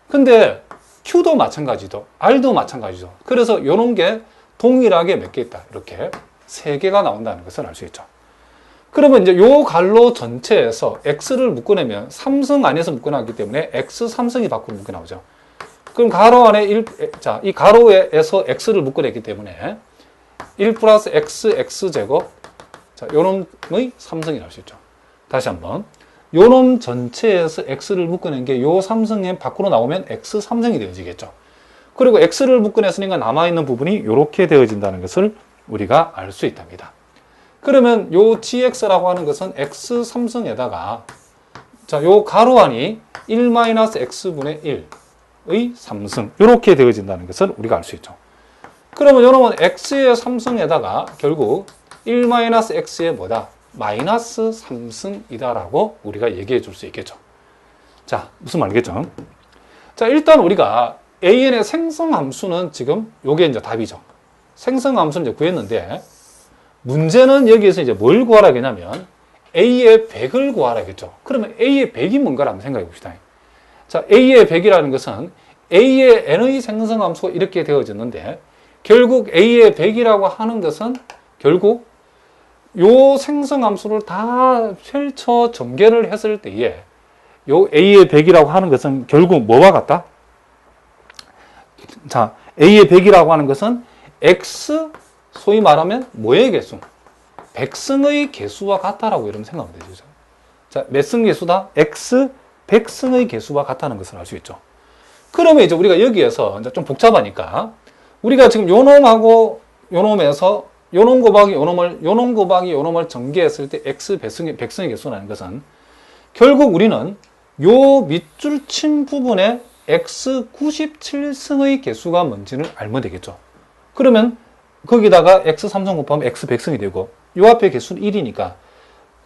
근데 Q도 마찬가지죠. R도 마찬가지죠. 그래서 이런 게 동일하게 몇 개 있다. 이렇게 3개가 나온다는 것을 알 수 있죠. 그러면 이제 요 갈로 전체에서 X를 묶어내면 3승 안에서 묶어놨기 때문에 X 3승이 밖으로 묶어나오죠. 그럼 가로 안에 자, 이 가로에서 X를 묶어냈기 때문에 1 플러스 X, X제곱. 자, 요놈의 3승이 나올 수 있죠. 다시 한번. 요놈 전체에서 X를 묶어낸 게 요 3승에 밖으로 나오면 X 3승이 되어지겠죠. 그리고 X를 묶어냈으니까 남아있는 부분이 이렇게 되어진다는 것을 우리가 알 수 있답니다. 그러면 요 GX라고 하는 것은 X 3승에다가 자, 요 가로 안이 1-X분의 1의 3승. 이렇게 되어진다는 것을 우리가 알 수 있죠. 그러면 요놈은 X의 3승에다가 결국 1-X의 뭐다? 마이너스 3승이다라고 우리가 얘기해 줄 수 있겠죠. 자, 무슨 말이겠죠? 자, 일단 우리가 AN의 생성함수는 지금 요게 이제 답이죠. 생성함수는 이제 구했는데 문제는 여기에서 이제 뭘 구하라 하냐면 A의 100을 구하라겠죠. 그러면 A의 100이 뭔가를 한번 생각해 봅시다. 자, A의 100이라는 것은 A의 N의 생성함수가 이렇게 되어졌는데 결국 A의 100이라고 하는 것은 결국 요 생성함수를 다 펼쳐 전개를 했을 때에 요 A의 100이라고 하는 것은 결국 뭐와 같다? 자, A의 100이라고 하는 것은 X, 소위 말하면 뭐의 개수? 백승의 개수와 같다라고 여러분 생각하면 되죠. 자, 몇 승 개수다? X, 백승의 개수와 같다는 것을 알 수 있죠. 그러면 이제 우리가 여기에서 이제 좀 복잡하니까 우리가 지금 요 놈하고 요 놈에서 요 놈 곱하기 요 놈 곱하기 요 놈을 전개했을 때 X 백승의 개수라는 것은 결국 우리는 요 밑줄 친 부분에 X 97승의 개수가 뭔지를 알면 되겠죠. 그러면 거기다가 X 3승 곱하면 X 100승이 되고 요 앞에 개수는 1이니까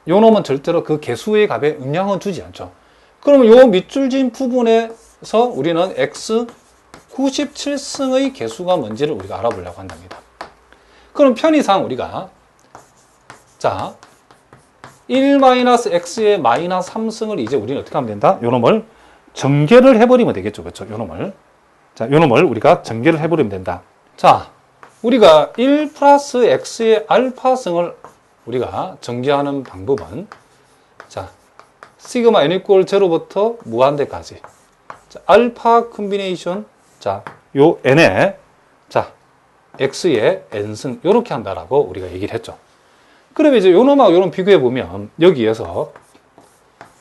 요 놈은 절대로 그 개수의 값에 음량은 주지 않죠. 그러면 요 밑줄 진 부분에서 우리는 X 97승의 개수가 뭔지를 우리가 알아보려고 한답니다. 그럼 편의상 우리가 자 1-X의 마이너스 3승을 이제 우리는 어떻게 하면 된다? 요 놈을 전개를 해버리면 되겠죠. 그렇죠? 요 놈을. 자, 요 놈을 우리가 전개를 해버리면 된다. 자, 우리가 1 플러스 X의 알파승을 우리가 전개하는 방법은 자, 시그마 n 이퀄 0부터 무한대까지. 자, 알파 콤비네이션. 자, 요 n에 자, X의 n승 요렇게 한다라고 우리가 얘기를 했죠. 그러면 이제 요 놈하고 요 놈 비교해 보면 여기에서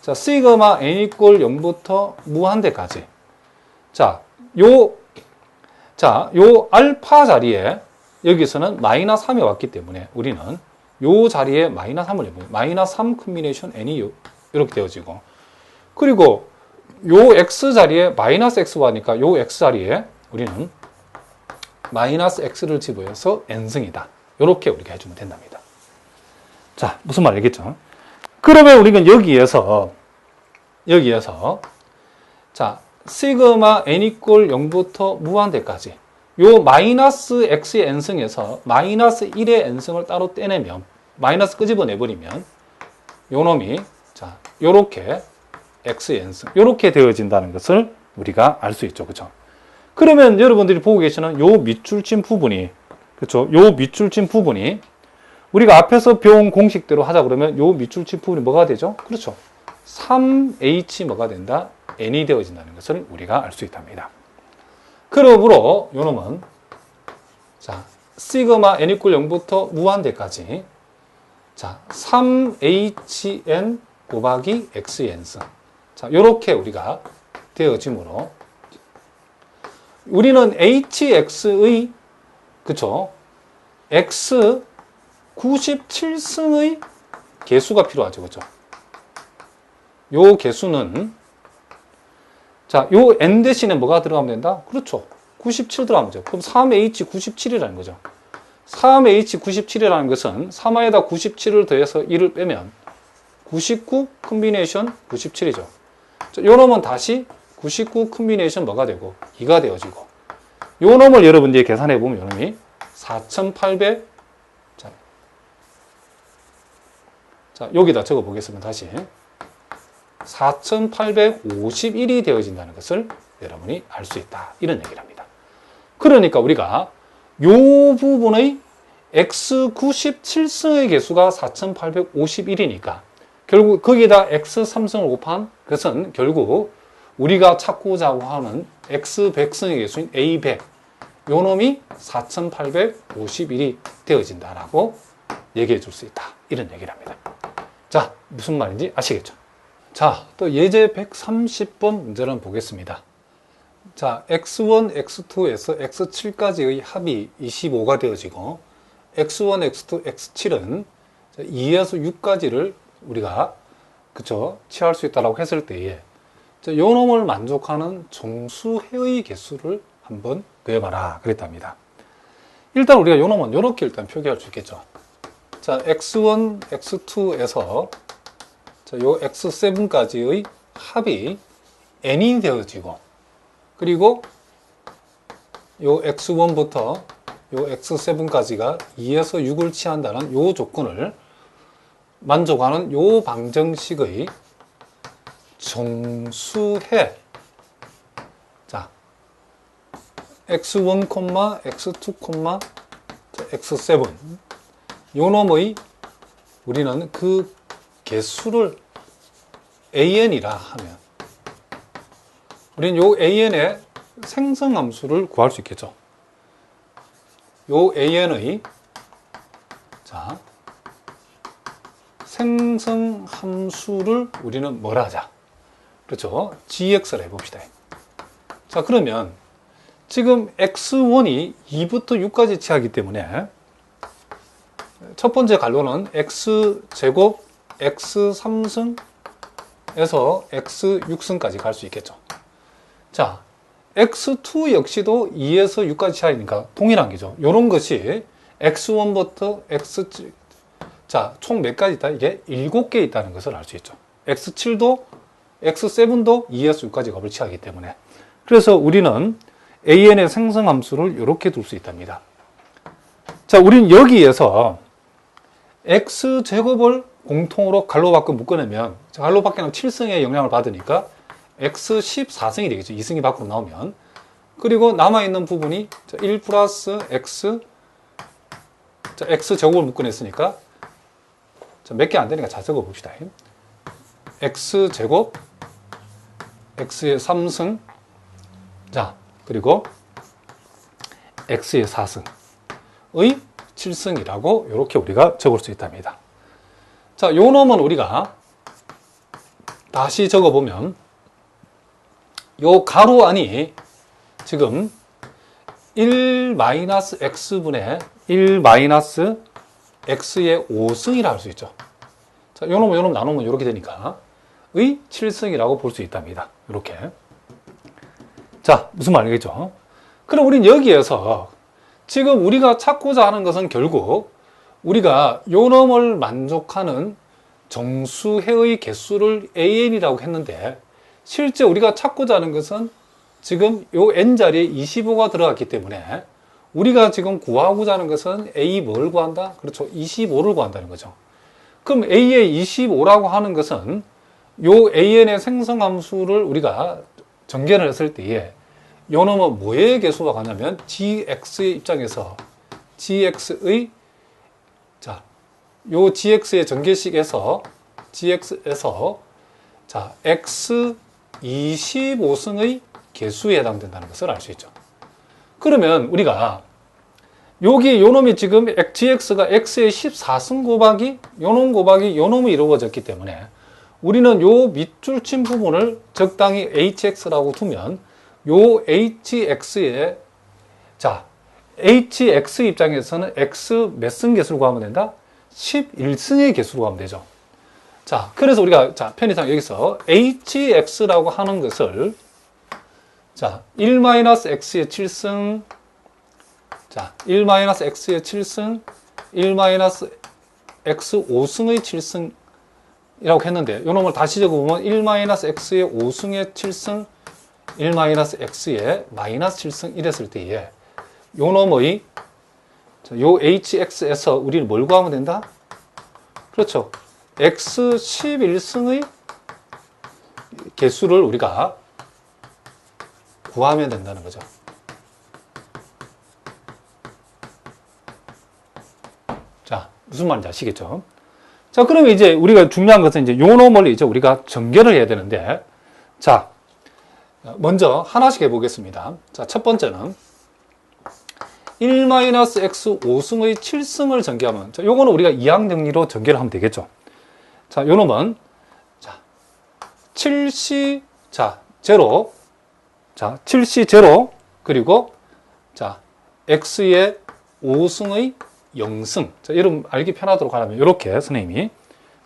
자, 시그마 n 이퀄 0부터 무한대까지. 자, 요 알파 자리에 여기서는 마이너스 3이 왔기 때문에 우리는 요 자리에 마이너스 3을 해보면 마이너스 3 콤비네이션 n이 이렇게 되어지고 그리고 요 x 자리에 마이너스 x가 하니까 요 x 자리에 우리는 마이너스 x를 집어서 n승이다. 이렇게 우리가 해주면 된답니다. 자, 무슨 말 알겠죠? 그러면 우리는 여기에서 자, 시그마 n 이퀄 0부터 무한대까지 요 마이너스 x의 n승에서 마이너스 1의 n승을 따로 떼내면 마이너스 끄집어내버리면 요 놈이 자, 요렇게 x의 n승 요렇게 되어진다는 것을 우리가 알 수 있죠. 그렇죠? 그러면 여러분들이 보고 계시는 요 밑줄 친 부분이 그렇죠? 요 밑줄 친 부분이 우리가 앞에서 배운 공식대로 하자 그러면 요 밑줄 친 부분이 뭐가 되죠? 그렇죠. 3h 뭐가 된다? n이 되어진다는 것을 우리가 알 수 있답니다. 그러므로 요 놈은 자, 시그마 n 이퀄 0부터 무한대까지 자, 3hn 곱하기 x의 n승. 자, 요렇게 우리가 되어지므로 우리는 hx의 그쵸? x 97승의 개수가 필요하죠. 그쵸? 요 개수는 자, 요 n 대신에 뭐가 들어가면 된다? 그렇죠. 97 들어가면 되죠. 그럼 3h97이라는 거죠. 3h97이라는 것은 3에다 97을 더해서 1을 빼면 99 콤비네이션 97이죠. 요 놈은 다시 99 콤비네이션 뭐가 되고 2가 되어지고 요 놈을 여러분들이 계산해 보면 요 놈이 4800 자, 여기다 적어 보겠습니다. 다시 4851이 되어진다는 것을 여러분이 알 수 있다. 이런 얘기를 합니다. 그러니까 우리가 이 부분의 x97승의 개수가 4851이니까 결국 거기에다 x3승을 곱한 것은 결국 우리가 찾고자 하는 x100승의 개수인 a100 요 놈이 4851이 되어진다라고 얘기해 줄 수 있다. 이런 얘기를 합니다. 자, 무슨 말인지 아시겠죠? 자, 또 예제 130번 문제를 보겠습니다. 자, x1, x2에서 x7까지의 합이 25가 되어지고 x1, x2, x7은 2에서 6까지를 우리가 그쵸 취할 수 있다고 했을 때에 요 놈을 만족하는 정수해의 개수를 한번 구해봐라 그랬답니다. 일단 우리가 요 놈은 이렇게 일단 표기할 수 있겠죠. 자, x1, x2에서 요 x7까지의 합이 n이 되어지고 그리고 요 x1부터 요 x7까지가 2에서 6을 취한다는 요 조건을 만족하는 요 방정식의 정수해 자 x1, x2, x7 요 놈의 우리는 그 개수를 an이라 하면 우리는 요 an의 생성함수를 구할 수 있겠죠. 요 an의 자 생성함수를 우리는 뭐라 하자? 그렇죠? gx를 해봅시다. 자, 그러면 지금 x1이 2부터 6까지 취하기 때문에 첫 번째 갈로는 x제곱 x3승에서 x6승까지 갈 수 있겠죠. 자, x2 역시도 2에서 6까지 취하니까 동일한 게죠. 이런 것이 x1부터 x7 자, 총 몇 가지 있다? 이게 7개 있다는 것을 알 수 있죠. x7도, x7도 2에서 6까지 값을 취하기 때문에. 그래서 우리는 an의 생성함수를 이렇게 둘 수 있답니다. 자, 우리는 여기에서 x제곱을 공통으로 갈로 밖으로 묶어내면, 갈로 밖에는 7승의 영향을 받으니까 x14승이 되겠죠. 2승이 밖으로 나오면. 그리고 남아있는 부분이 1 플러스 x, x제곱을 묶어냈으니까 몇 개 안 되니까 잘 적어 봅시다. x제곱, x의 3승, 자, 그리고 x의 4승의 7승이라고 이렇게 우리가 적을 수 있답니다. 자, 요 놈은 우리가 다시 적어보면 요 가로 안이 지금 1-x분의 1-x의 5승이라 할 수 있죠. 자, 요 놈 나누면 이렇게 되니까 의 7승이라고 볼 수 있답니다. 이렇게. 자, 무슨 말이겠죠? 그럼 우린 여기에서 지금 우리가 찾고자 하는 것은 결국 우리가 요 놈을 만족하는 정수해의 개수를 an이라고 했는데 실제 우리가 찾고자 하는 것은 지금 요 n자리에 25가 들어갔기 때문에 우리가 지금 구하고자 하는 것은 a 뭘 구한다? 그렇죠. 25를 구한다는 거죠. 그럼 a의 25라고 하는 것은 요 an의 생성함수를 우리가 전개를 했을 때에 요 놈은 뭐의 개수가 가냐면 gx의 입장에서 gx의 자, 요 gx의 전개식에서 gx에서 자, x 25승의 개수에 해당된다는 것을 알 수 있죠. 그러면 우리가 여기 요 놈이 지금 gx가 x의 14승 곱하기 요 놈 곱하기 요 놈이 이루어졌기 때문에 우리는 요 밑줄 친 부분을 적당히 hx라고 두면 요 hx의 자 hx 입장에서는 x 몇 승 개수를 구하면 된다? 11승의 개수로 구하면 되죠. 자, 그래서 우리가 자 편의상 여기서 hx라고 하는 것을 자 1-x의 7승 자 1-x의 7승 1-x 5승의 7승이라고 했는데 요 놈을 다시 적어보면 1-x의 5승의 7승 1-x의 마이너스 7승 이랬을 때에 요 놈의 요 hx에서 우리는 뭘 구하면 된다? 그렇죠. x 11승의 개수를 우리가 구하면 된다는 거죠. 자, 무슨 말인지 아시겠죠? 자, 그러면 이제 우리가 중요한 것은 이제 요 놈을 이제 우리가 전개를 해야 되는데, 자, 먼저 하나씩 해보겠습니다. 자, 첫 번째는 1-x 5승의 7승을 전개하면, 자, 요거는 우리가 이항정리로 전개를 하면 되겠죠. 자, 요 놈은, 자, 7C, 자, 0, 자, 7C 0, 그리고, 자, x의 5승의 0승. 자, 이름 알기 편하도록 하려면, 이렇게 선생님이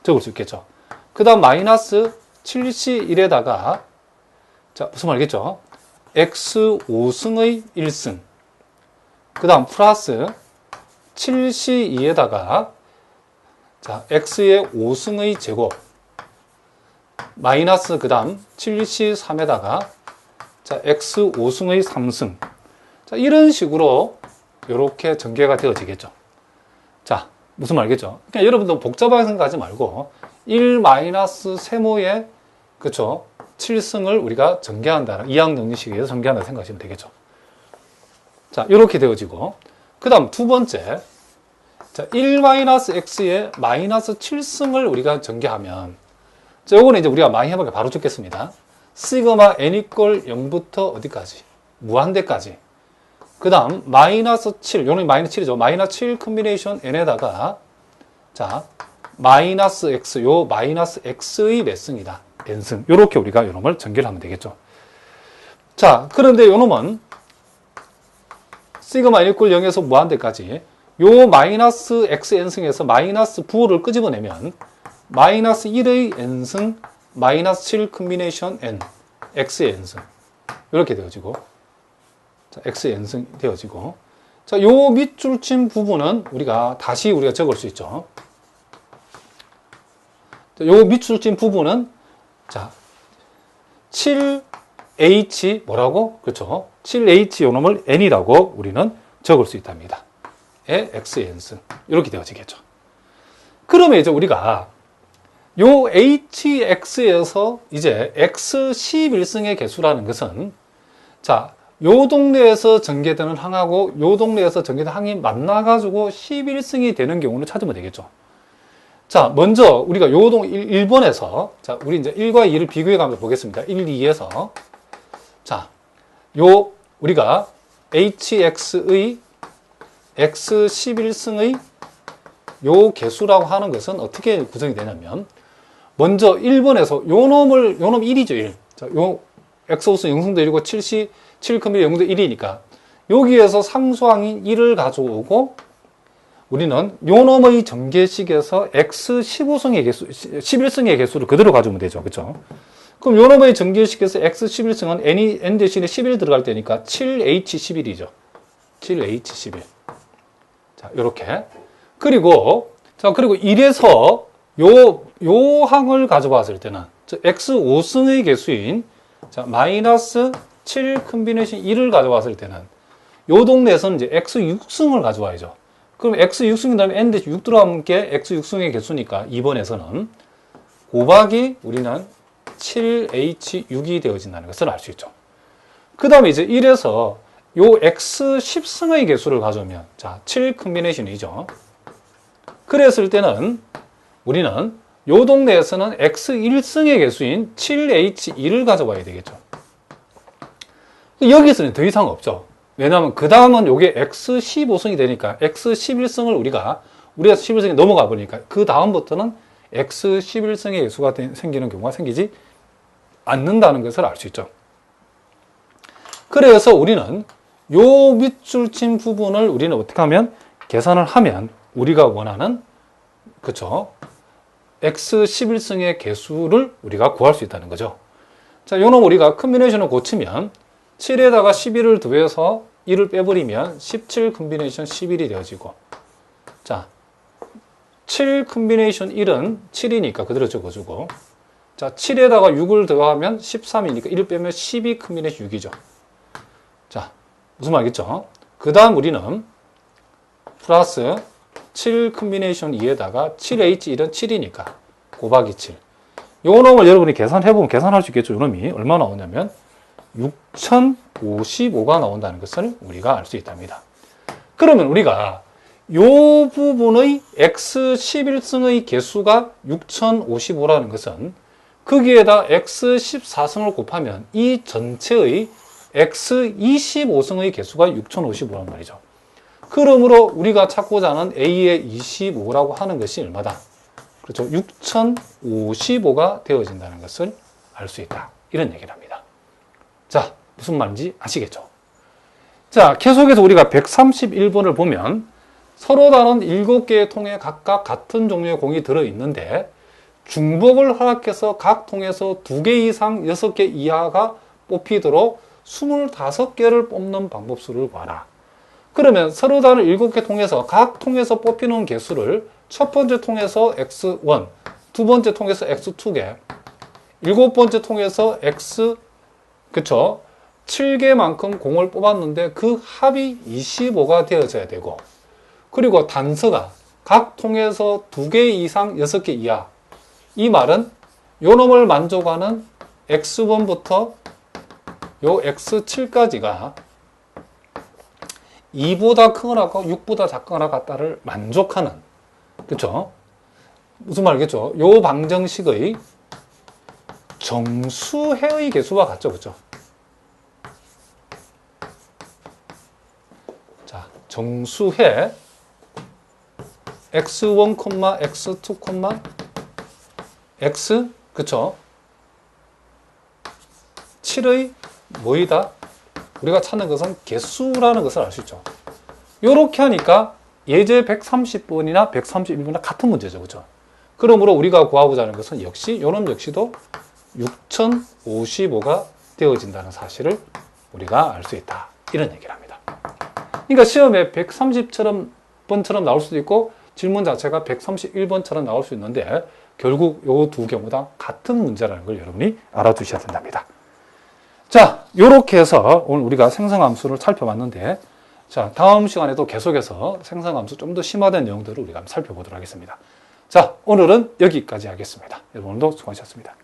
적을 수 있겠죠. 그 다음, 마이너스 7C 1에다가, 자, 무슨 말이겠죠? x 5승의 1승. 그 다음, 플러스 7C 2에다가, 자, x의 5승의 제곱. 마이너스 그 다음 7C 3에다가, 자, x 5승의 3승. 자, 이런 식으로 이렇게 전개가 되어지겠죠. 자, 무슨 말이겠죠? 그러니까 여러분도 복잡하게 생각하지 말고 1-세모의 그쵸? 7승을 우리가 전개한다는 이항정리식에서 전개한다 생각하시면 되겠죠. 자, 이렇게 되어지고, 그 다음 두 번째, 자, 1-x의 마이너스 7승을 우리가 전개하면, 자, 요거는 이제 우리가 많이 해보니까 바로 적겠습니다. 시그마 n 이퀄 0부터 어디까지? 무한대까지. 그 다음, 마이너스 7, 요는 마이너스 7이죠. 마이너스 7 컨비네이션 n에다가, 자, 마이너스 x, 요 마이너스 x의 몇 승이다. n승. 요렇게 우리가 요놈을 전개를 하면 되겠죠. 자, 그런데 요놈은, 시그마 n 이퀄 0에서 무한대까지, 요 마이너스 xn승에서 마이너스 부호를 끄집어내면, 마이너스 1의 n승, 마이너스 7 컨비네이션 n, x의 n승. 이렇게 되어지고, 자, x의 n승 되어지고, 자, 요 밑줄친 부분은 우리가 다시 우리가 적을 수 있죠. 자, 요 밑줄친 부분은, 자, 7h, 뭐라고? 그렇죠. 7h 요 놈을 n이라고 우리는 적을 수 있답니다. 의 x의 n승. 이렇게 되어지겠죠. 그러면 이제 우리가 요 hx에서 이제 x 11승의 개수라는 것은, 자, 요 동네에서 전개되는 항하고 요 동네에서 전개되는 항이 만나가지고 11승이 되는 경우를 찾으면 되겠죠. 자, 먼저 우리가 요 1번에서, 자, 우리 이제 1과 2를 비교해 가면서 보겠습니다. 1, 2에서. 자, 요, 우리가 hx의 x 11승의 요 개수라고 하는 것은 어떻게 구성이 되냐면, 먼저 1번에서 요 놈 1이죠, 1. 자, 요 x5승 0승도 1이고 7 컴비 0도 1이니까 여기에서 상수항인 1을 가져오고, 우리는 요 놈의 전개식에서 x 15승의 개수, 11승의 개수를 그대로 가져오면 되죠. 그렇죠? 그럼 요 놈의 전개식에서 x 11승은 n 대신에 11 들어갈 때니까 7h11이죠. 7h11. 자, 요렇게. 그리고, 자, 그리고 1에서 요 항을 가져봤을 때는, x 5승의 개수인, 자, 마이너스 7 컨비네이션 1을 가져왔을 때는, 요 동네에서는 이제 x 6승을 가져와야죠. 그럼 x 6승인 다음에 n 대신 6 들어가면 게 x 6승의 개수니까 2번에서는 곱하기 우리는 7h6이 되어진다는 것을 알 수 있죠. 그 다음에 이제 1에서 요 x 10승의 개수를 가져오면, 자, 7 컨비네이션이죠. 그랬을 때는 우리는 요 동네에서는 x 1승의 개수인 7h2를 가져와야 되겠죠. 여기서는 더 이상 없죠. 왜냐하면 그 다음은 요게 x 15승이 되니까 x 11승을 우리가 11승이 넘어가 버리니까 그 다음부터는 x 11승의 개수가 생기는 경우가 생기지 않는다는 것을 알 수 있죠. 그래서 우리는 요 밑줄친 부분을 우리는 어떻게 하면 계산을 하면 우리가 원하는, 그쵸, x 11승의 개수를 우리가 구할 수 있다는 거죠. 자, 요놈 우리가 컨비네이션을 고치면 7에다가 11을 더해서 1을 빼버리면 17 컨비네이션 11이 되어지고, 자, 7 컨비네이션 1은 7이니까 그대로 적어주고, 자, 7에다가 6을 더하면 13이니까 1을 빼면 12 컨비네이션 6이죠. 자, 무슨 말이겠죠? 그 다음 우리는 플러스 7 컨비네이션 2에다가 7H1은 7이니까 곱하기 7. 요 놈을 여러분이 계산해보면 계산할 수 있겠죠. 요 놈이 얼마 나오냐면 6055가 나온다는 것을 우리가 알 수 있답니다. 그러면 우리가 요 부분의 x11승의 개수가 6055라는 것은 거기에다 x14승을 곱하면 이 전체의 x25승의 개수가 6055란 말이죠. 그러므로 우리가 찾고자 하는 a의 25라고 하는 것이 얼마다? 그렇죠. 6055가 되어진다는 것을 알 수 있다. 이런 얘기를 합니다. 자, 무슨 말인지 아시겠죠? 자, 계속해서 우리가 131번을 보면 서로 다른 7개의 통에 각각 같은 종류의 공이 들어있는데 중복을 허락해서 각 통에서 2개 이상 6개 이하가 뽑히도록 25개를 뽑는 방법수를 구하라. 그러면 서로 다른 7개 통에서 각 통에서 뽑히는 개수를 첫 번째 통에서 x1, 두 번째 통에서 x2개, 7번째 통에서 x, 그쵸? 7개만큼 공을 뽑았는데 그 합이 25가 되어져야 되고, 그리고 단서가 각 통에서 2개 이상 6개 이하. 이 말은 요 놈을 만족하는 x1부터 요 x7까지가 2보다 크거나 6보다 작거나 같다를 만족하는, 그쵸? 무슨 말이겠죠? 요 방정식의 정수해의 개수와 같죠, 그쵸? 자, 정수해 x1, x2, x, 그쵸? 7의 뭐이다? 우리가 찾는 것은 개수라는 것을 알 수 있죠. 이렇게 하니까 예제 130번이나 131번이나 같은 문제죠. 그죠? 그러므로 우리가 구하고자 하는 것은 역시 요놈 역시도 6055가 되어진다는 사실을 우리가 알 수 있다. 이런 얘기를 합니다. 그러니까 시험에 130번처럼 나올 수도 있고 질문 자체가 131번처럼 나올 수 있는데 결국 요 두 경우 다 같은 문제라는 걸 여러분이 알아두셔야 된답니다. 자, 요렇게 해서 오늘 우리가 생성함수를 살펴봤는데, 자, 다음 시간에도 계속해서 생성함수 좀 더 심화된 내용들을 우리가 한번 살펴보도록 하겠습니다. 자, 오늘은 여기까지 하겠습니다. 여러분 오늘도 수고하셨습니다.